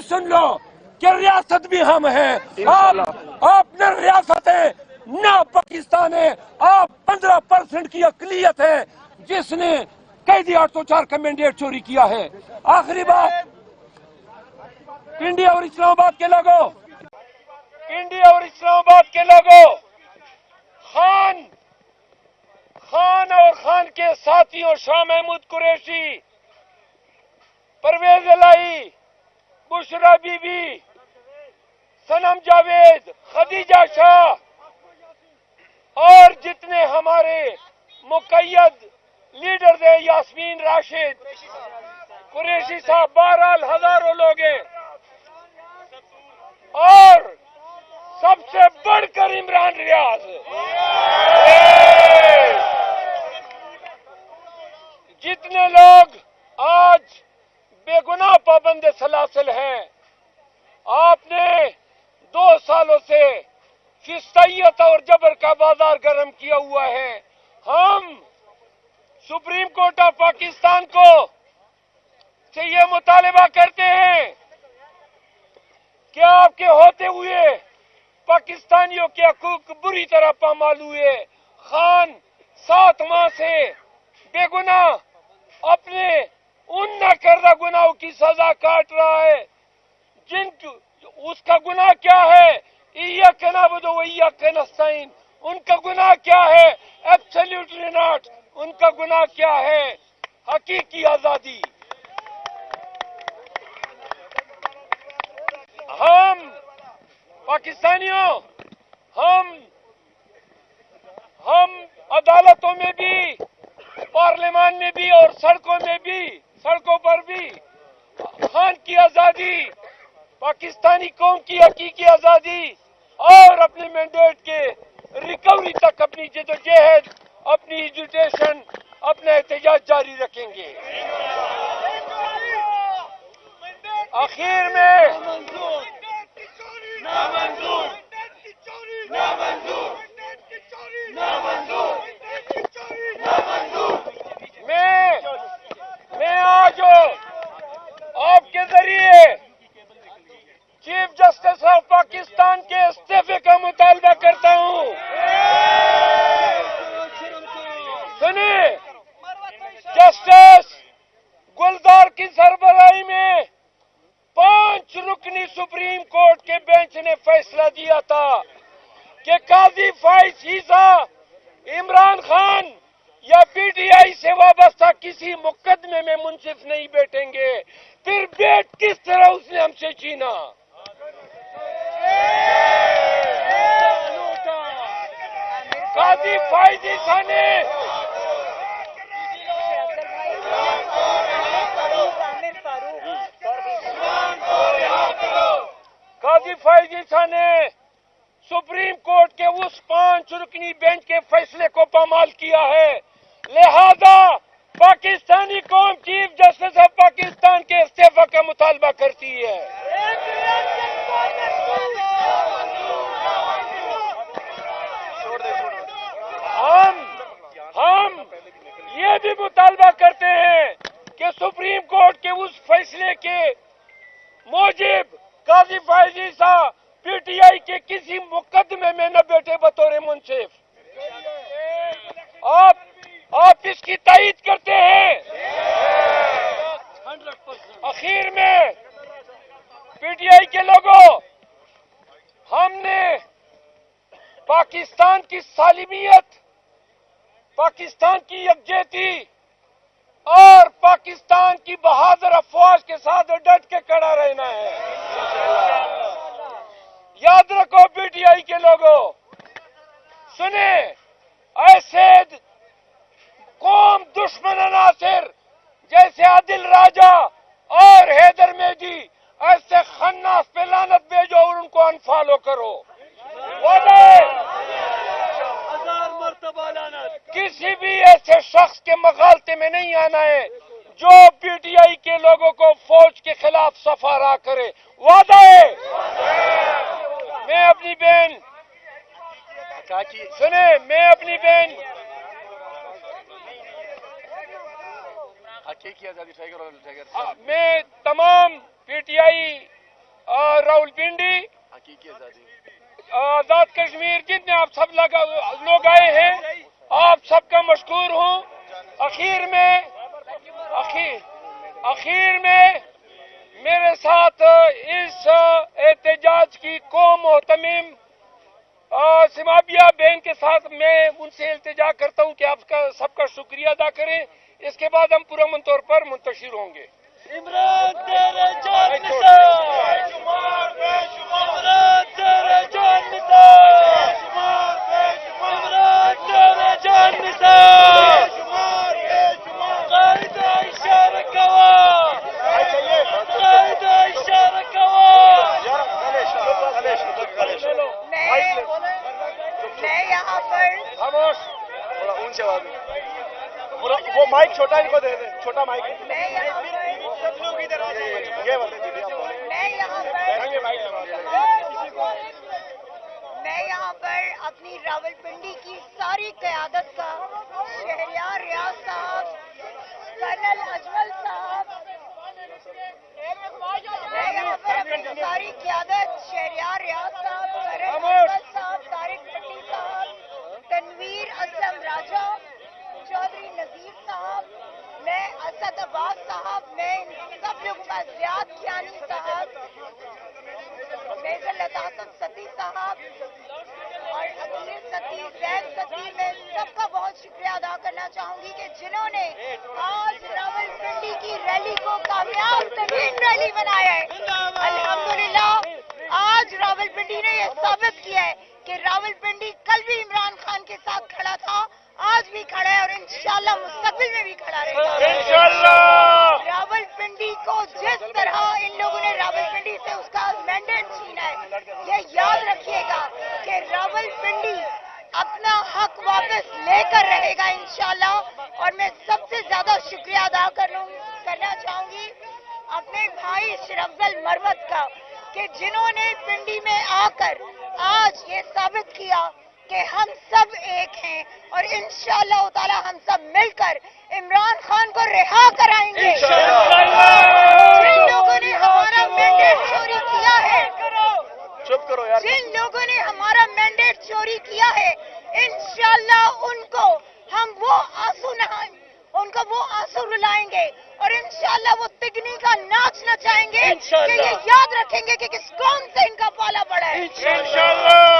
سن لو کہ ریاست بھی ہم ہیں. آپ نے ریاستیں نہ پاکستان ہے. آپ 15% کی اقلیت ہے جس نے قیدی 804 کا مینڈیٹ چوری کیا ہے. آخری بات، انڈیا اور اسلام آباد کے لوگوں، انڈیا اور اسلام آباد کے لوگوں، خان اور خان کے ساتھیوں شاہ محمود قریشی، پرویز الہی، بشرا بی بی، صنم جاوید، خدیجہ شاہ اور جتنے ہمارے مقید لیڈرز ہیں، یاسمین راشد، قریشی صاحب، بہرحال ہزاروں لوگ ہیں. اور سب سے بڑھ کر عمران ریاض، جتنے لوگ آج بے گناہ پابند سلاسل ہیں، آپ نے 2 سالوں سے فسطیت اور جبر کا بازار گرم کیا ہوا ہے. ہم سپریم کورٹ آف پاکستان کو سے یہ مطالبہ کرتے ہیں کہ آپ کے ہوتے ہوئے پاکستانیوں کے حقوق بری طرح پامال ہوئے. خان 7 ماہ سے بے گناہ اپنے ان نہ کردہ گناہوں کی سزا کاٹ رہا ہے. اس کا گناہ کیا ہے؟ ایاک نعبد و ایاک نستعین. ان کا گناہ کیا ہے؟ Absolutely not. ان کا گناہ کیا ہے؟ حقیقی آزادی. ہم پاکستانیوں، ہم عدالتوں میں بھی، پارلیمان میں بھی اور سڑکوں پر بھی خان کی آزادی، پاکستانی قوم کی حقیقی آزادی اور اپنے مینڈیٹ کے ریکوری تک اپنی جدوجہد، اپنی ایجوٹیشن، اپنا احتجاج جاری رکھیں گے. آخر میں میں آج آپ کے ذریعے چیف جسٹس آف پاکستان کے استعفے کا مطالبہ کرتا ہوں. سنیں، جسٹس گلزار کی سربراہی میں 5 رکنی سپریم کورٹ کے بینچ نے فیصلہ دیا تھا کہ قاضی فائز عیسیٰ عمران خان یا پی ٹی آئی سے وابستہ کسی مقدمے میں منصف نہیں بیٹھیں گے. پھر بیٹ کس طرح اس نے ہم سے چھینا؟ قاضی فائز عیسیٰ نے سپریم کورٹ کے اس 5 رکنی بینچ کے فیصلے کو پامال کیا ہے. لہذا پاکستانی قوم چیف جسٹس آف پاکستان کے استعفی کا مطالبہ کرتی ہے. ہم یہ بھی مطالبہ کرتے ہیں کہ سپریم کورٹ کے اس فیصلے کے موجب قاضی فائز عیسیٰ پی ٹی آئی کے کسی مقدمے میں نہ بیٹھے بطور منصف. آپ اس کی تائید کرتے ہیں؟ اخیر میں پی ٹی آئی کے لوگوں، ہم نے پاکستان کی سالمیت، پاکستان کی یکجہتی اور پاکستان کی بہادر افواج کے ساتھ ڈٹ کے کھڑا رہنا ہے. یاد رکھو پی ٹی آئی کے لوگوں، سنیں، ایسے قوم دشمن عناصر جیسے عادل راجہ اور حیدر مہدی، ایسے خناس پہ لعنت بھیجو اور ان کو انفالو کرو. کسی بھی ایسے شخص کے مغالطے میں نہیں آنا ہے جو پی ٹی آئی کے لوگوں کو فوج کے خلاف صفارہ کرے. وعدہ ہے. میں اپنی بہن میں تمام P T I Rawalpindi Azad Kashmir جتنے آپ سب لوگ آئے ہیں آپ سب کا مشکور ہوں. اخیر میں میرے ساتھ اس احتجاج کی قوم محتمم سمابیہ بہن کے ساتھ میں ان سے التجا کرتا ہوں کہ آپ کا سب کا شکریہ ادا کریں. اس کے بعد ہم پرامن طور پر منتشر ہوں گے. عمران تیرے جان نثار، عمران تیرے جان نثار، عمران تیرے جان نثار. قائد اشارہ کوا، قائد اشارہ کوا. میں یہاں پر خاموش تھوڑا اون سے آواز وہ مائک چھوٹا ان کو دے دیں، چھوٹا مائک. میں یہاں پر اپنی راولپنڈی کی ساری قیادت کا، شہریار ریاض صاحب، کرنل اجمل صاحب، میں یہاں پر اپنی ساری قیادت، شہریار ریاض صاحب، کرنل اجمل صاحب، طارق بھٹی صاحب، تنویر اسلم راجہ، چودھری نذیر صاحب، میں اسد عباس صاحب، میں ان سب لوگوں کا زیاد کیانی صاحب، میجر لطاف ستی صاحب اور عقیل ستی، زید ستی، میں سب کا بہت شکریہ ادا کرنا چاہوں گی کہ جنہوں نے آج راولپنڈی کی ریلی کو کامیاب ترین ریلی بنایا ہے. الحمدللہ آج راولپنڈی نے یہ ثابت کیا ہے کہ راولپنڈی کل بھی عمران خان کے ساتھ کھڑا تھا، آج بھی کھڑا ہے اور انشاءاللہ مستقبل میں بھی کھڑا رہے گا انشاءاللہ. راولپنڈی کو جس طرح ان لوگوں نے راولپنڈی سے اس کا مینڈیٹ چھینا ہے، یہ یاد رکھیے گا کہ راولپنڈی اپنا حق واپس لے کر رہے گا انشاءاللہ. اور میں سب سے زیادہ شکریہ ادا کرنا چاہوں گی اپنے بھائی شرفضل مروت کا کہ جنہوں نے پنڈی میں آ کر آج یہ ثابت کیا کہ ہم سب ایک ہیں اور انشاءاللہ تعالی ہم سب مل کر عمران خان کو رہا کرائیں گے. جن لوگوں نے ہمارا مینڈیٹ چوری کیا ہے، چپ کرو یار. جن لوگوں نے ہمارا مینڈیٹ چوری کیا ہے، انشاءاللہ ان کو ہم وہ آنسو رلائیں گے اور انشاءاللہ وہ تگنی کا ناچ نچائیں گے کہ یہ یاد رکھیں گے کہ کس قوم سے ان کا پالا پڑا ہے. انشاءاللہ.